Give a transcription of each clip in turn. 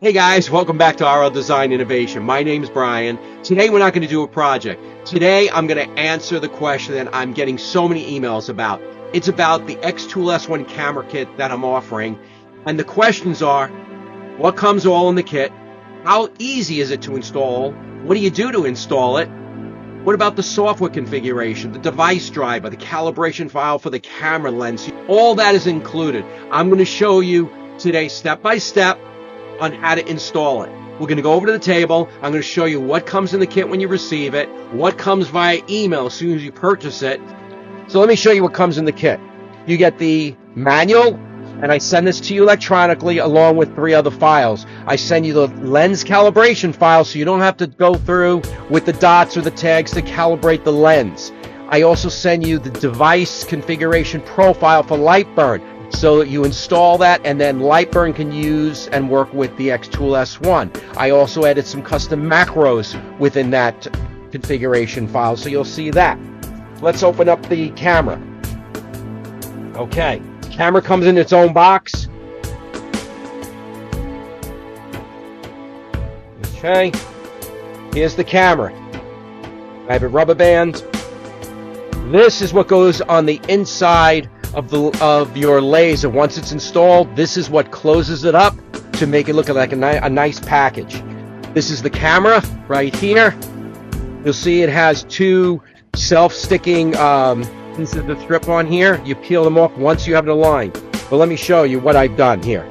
Hey guys, welcome back to RLDesign.Innovation. My name's Brian. Today we're not going to do a project. Today I'm going to answer the question that I'm getting so many emails about. It's about the Xtool S1 Camera Kit that I'm offering. And the questions are, what comes all in the kit? How easy is it to install? What do you do to install it? What about the software configuration, the device driver, the calibration file for the camera lens? All that is included. I'm going to show you today step by step on how to install it. We're going to go over to the table. I'm going to show you what comes in the kit when you receive it, what comes via email as soon as you purchase it. So let me show you what comes in the kit. You get the manual, and I send this to you electronically along with 3 other files. I send you the lens calibration file so you don't have to go through with the dots or the tags to calibrate the lens. I also send you the device configuration profile for Lightburn so that you install that, and then Lightburn can use and work with the Xtool S1. I also added some custom macros within that configuration file, so you'll see that. Let's open up the camera. Okay. Camera comes in its own box. Okay, here's the camera. I have a rubber band. This is what goes on the inside of your laser. Once it's installed, this is what closes it up to make it look like a nice package. This is the camera right here. You'll see it has 2 self-sticking pieces of strip on here. You peel them off once you have it aligned. But let me show you what I've done here.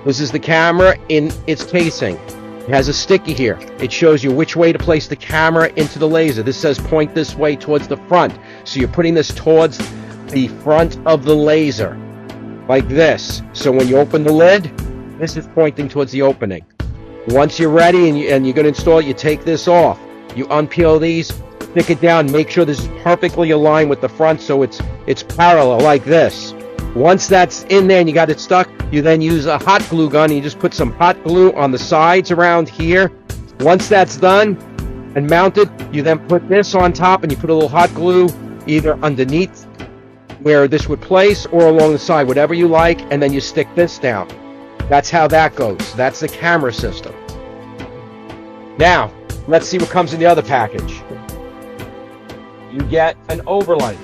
This is the camera in its casing. It has a sticky here. It shows you which way to place the camera into the laser. This says point this way towards the front. So you're putting this towards the front of the laser, like this. So when you open the lid, this is pointing towards the opening. Once you're ready and you're going to install it, you take this off. You unpeel these, stick it down, make sure this is perfectly aligned with the front so it's parallel like this. Once that's in there and you got it stuck, you then use a hot glue gun and you just put some hot glue on the sides around here. Once that's done and mounted, you then put this on top and you put a little hot glue either underneath where this would place or along the side, whatever you like, and then you stick this down. That's how that goes. That's the camera system. Now, let's see what comes in the other package. You get an overlay,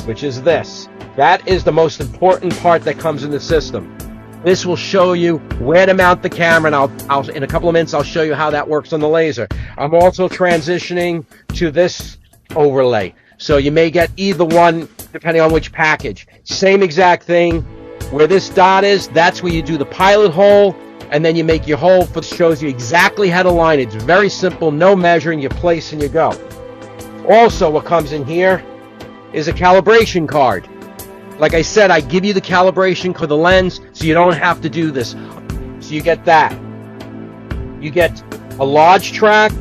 which is this. That is the most important part that comes in the system. This will show you where to mount the camera, and I'll in a couple of minutes I'll show you how that works on the laser. I'm also transitioning to this overlay, so you may get either one depending on which package. Same exact thing. Where this dot is, that's where you do the pilot hole, and then you make your hole that shows you exactly how to line it. It's very simple, no measuring, you place and you go. Also, what comes in here is a calibration card. Like I said, I give you the calibration for the lens, so you don't have to do this. So you get that. You get a large track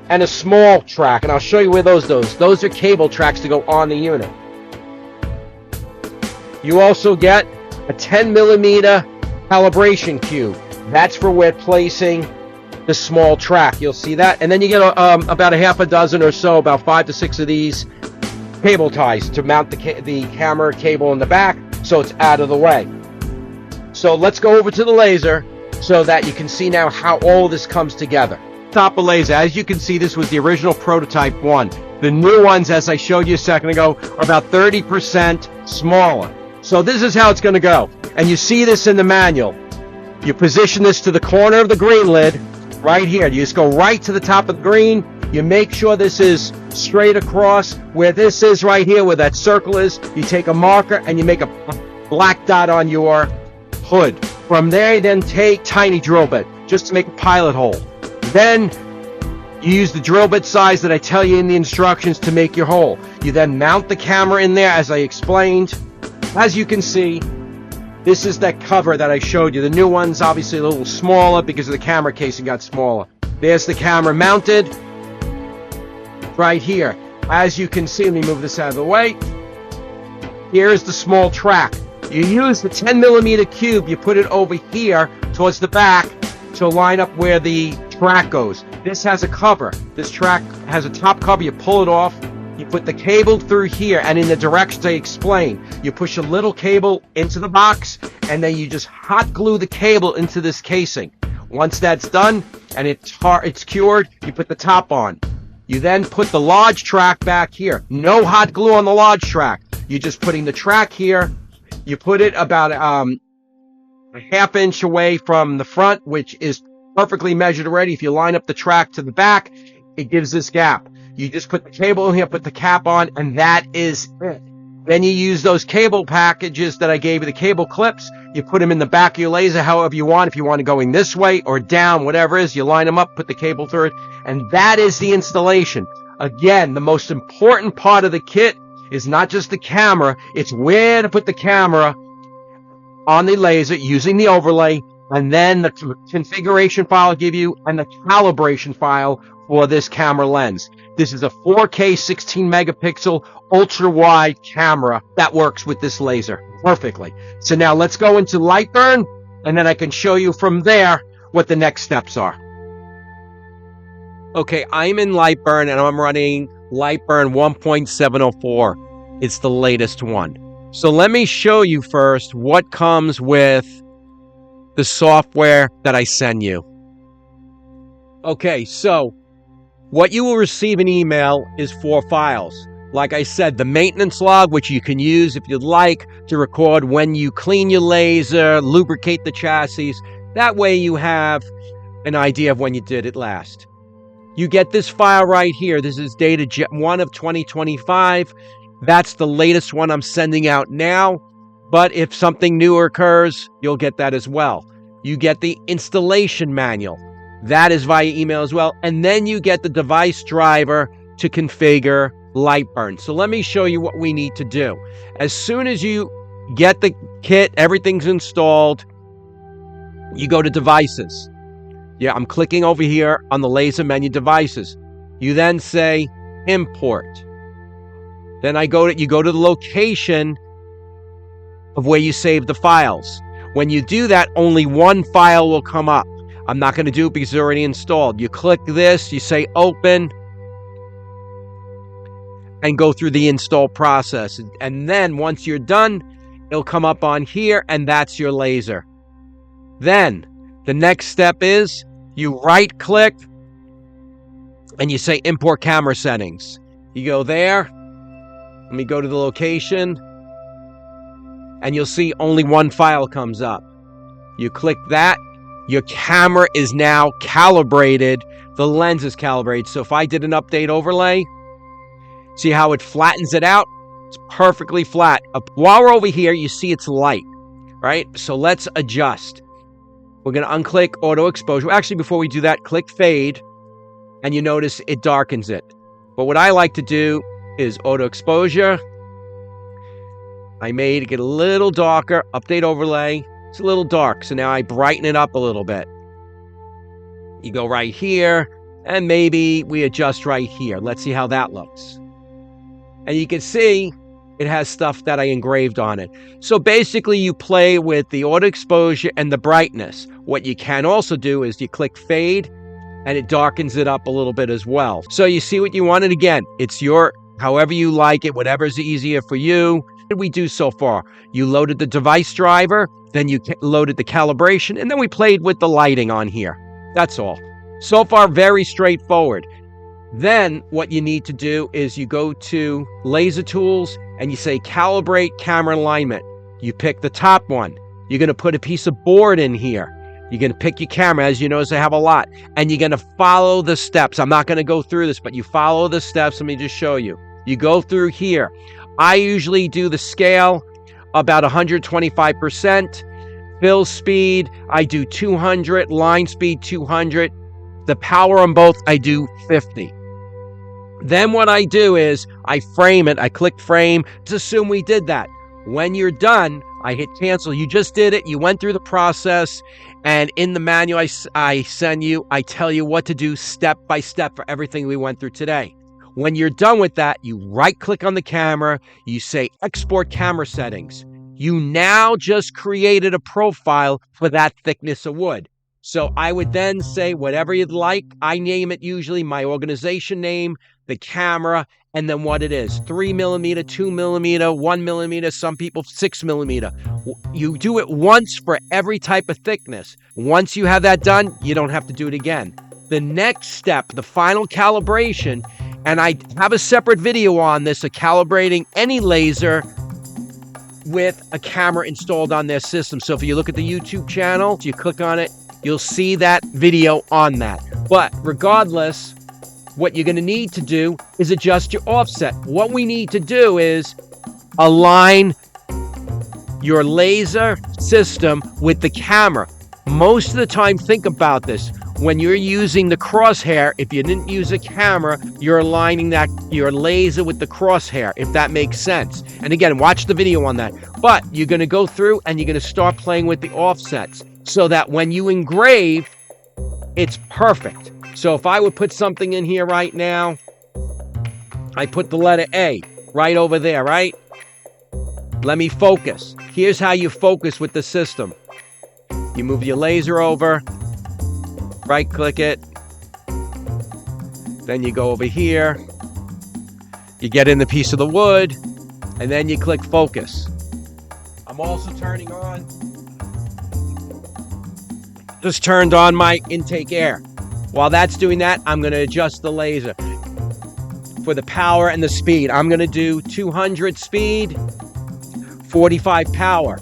and a small track, and I'll show you where those go. Those are cable tracks to go on the unit. You also get a 10mm calibration cube. That's for where placing the small track. You'll see that. And then you get about a half a dozen or so, about 5 to 6 of these cable ties to mount the camera cable in the back so it's out of the way. So let's go over to the laser so that you can see now how all this comes together. Top of laser, as you can see, this was the original prototype one. The new ones, as I showed you a second ago, are about 30% smaller. So this is how it's going to go. And you see this in the manual. You position this to the corner of the green lid right here. You just go right to the top of the green. You make sure this is straight across. Where this is right here, where that circle is, you take a marker and you make a black dot on your hood. From there, you then take tiny drill bit just to make a pilot hole. Then you use the drill bit size that I tell you in the instructions to make your hole. You then mount the camera in there as I explained. As you can see, this is that cover that I showed you. The new one's obviously a little smaller because the camera casing got smaller. There's the camera mounted right here. As you can see, let me move this out of the way. Here's the small track. You use the 10mm cube, you put it over here towards the back to line up where the track goes. This has a cover. This track has a top cover. You pull it off. You put the cable through here, and in the directions I explain, you push a little cable into the box, and then you just hot glue the cable into this casing. Once that's done and it's cured, you put the top on. You then put the large track back here. No hot glue on the large track. You're just putting the track here. You put it about a ½ inch away from the front, which is perfectly measured already. If you line up the track to the back, it gives this gap. You just put the cable in here, put the cap on, and that is it. Then you use those cable packages that I gave you, the cable clips. You put them in the back of your laser however you want. If you want it going this way or down, whatever it is, you line them up, put the cable through it, and that is the installation. Again, the most important part of the kit is not just the camera, it's where to put the camera on the laser using the overlay, and then the configuration file I'll give you and the calibration file for this camera lens. This is a 4K 16 megapixel ultra wide camera that works with this laser perfectly. So now let's go into Lightburn, and then I can show you from there what the next steps are. Okay, I'm in Lightburn and I'm running Lightburn 1.704. It's the latest one. So let me show you first what comes with the software that I send you. Okay, so what you will receive in email is 4 files. Like I said, the maintenance log, which you can use if you'd like to record when you clean your laser, lubricate the chassis. That way you have an idea of when you did it last. You get this file right here. This is dated Jet 1 of 2025. That's the latest one I'm sending out now. But if something newer occurs, you'll get that as well. You get the installation manual. That is via email as well. And then you get the device driver to configure Lightburn. So let me show you what we need to do. As soon as you get the kit, everything's installed, you go to devices. Yeah, I'm clicking over here on the laser menu, devices. You then say import. Then you go to the location of where you save the files. When you do that, only one file will come up. I'm not going to do it because it's already installed. You click this, you say open, and go through the install process. And then once you're done, it'll come up on here, and that's your laser. Then the next step is you right click and you say import camera settings. You go there. Let me go to the location, and you'll see only one file comes up. You click that. Your camera is now calibrated. The lens is calibrated. So if I did an update overlay, see how it flattens it out? It's perfectly flat. While we're over here, you see it's light, right? So let's adjust. We're going to unclick auto exposure. Actually, before we do that, click fade, and you notice it darkens it. But what I like to do is auto exposure. I made it get a little darker. Update overlay. It's a little dark, so now I brighten it up a little bit. You go right here, and maybe we adjust right here. Let's see how that looks. And you can see it has stuff that I engraved on it. So basically, you play with the auto exposure and the brightness. What you can also do is you click fade, and it darkens it up a little bit as well. So you see what you want. And again, it's your, however you like it, whatever's easier for you. What did we do so far? You loaded the device driver, then you loaded the calibration, and then we played with the lighting on here. That's all. So far, very straightforward. Then what you need to do is you go to Laser Tools and you say Calibrate Camera Alignment. You pick the top one. You're going to put a piece of board in here. You're going to pick your camera. As you notice, I have a lot. And you're going to follow the steps. I'm not going to go through this, but you follow the steps. Let me just show you. You go through here. I usually do the scale about 125%. Fill speed, I do 200. Line speed, 200. The power on both, I do 50. Then what I do is I frame it. I click frame. Let's assume we did that. When you're done, I hit cancel. You just did it. You went through the process. And in the manual I send you, I tell you what to do step by step for everything we went through today. When you're done with that, you right-click on the camera. You say export camera settings. You now just created a profile for that thickness of wood. So I would then say whatever you'd like. I name it usually my organization name. the camera, and then what it is. 3mm, 2mm, 1mm, some people 6mm. You do it once for every type of thickness. Once you have that done, you don't have to do it again. The next step, the final calibration, and I have a separate video on this, of calibrating any laser with a camera installed on their system. So if you look at the YouTube channel, you click on it, you'll see that video on that. But regardless, what you're going to need to do is adjust your offset. What we need to do is align your laser system with the camera. Most of the time, think about this. When you're using the crosshair, if you didn't use a camera, you're aligning your laser with the crosshair, if that makes sense. And again, watch the video on that. But you're going to go through and you're going to start playing with the offsets so that when you engrave, it's perfect. So if I would put something in here right now, I put the letter A right over there, right? Let me focus. Here's how you focus with the system. You move your laser over, right-click it, then you go over here, you get in the piece of the wood, and then you click focus. I'm also turning on, just turned on my intake air. While that's doing that, I'm going to adjust the laser for the power and the speed. I'm going to do 200 speed, 45 power.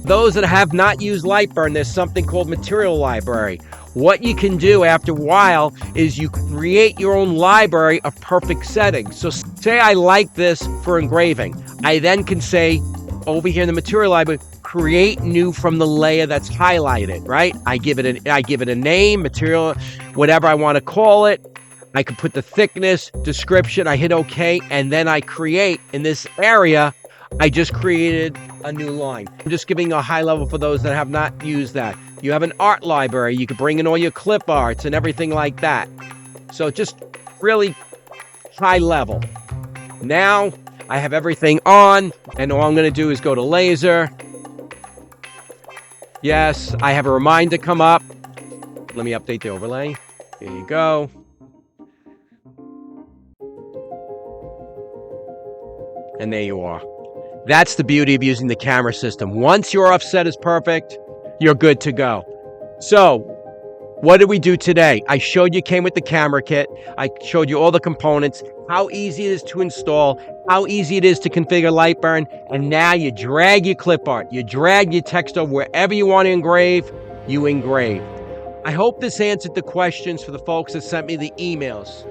Those that have not used Lightburn, there's something called Material Library. What you can do after a while is you create your own library of perfect settings. So say I like this for engraving. I then can say over here in the Material Library, create new from the layer that's highlighted, right? I give it a name, material, whatever I want to call it. I can put the thickness, description, I hit OK, and then I create in this area. I just created a new line. I'm just giving a high level for those that have not used that. You have an art library. You can bring in all your clip arts and everything like that. So just really high level. Now I have everything on, and all I'm going to do is go to laser. Yes, I have a reminder come up. Let me update the overlay. Here you go. And there you are. That's the beauty of using the camera system. Once your offset is perfect, you're good to go. So, what did we do today? I showed you came with the camera kit. I showed you all the components, how easy it is to install, how easy it is to configure Lightburn, and now you drag your clip art, you drag your text over wherever you want to engrave, you engrave. I hope this answered the questions for the folks that sent me the emails.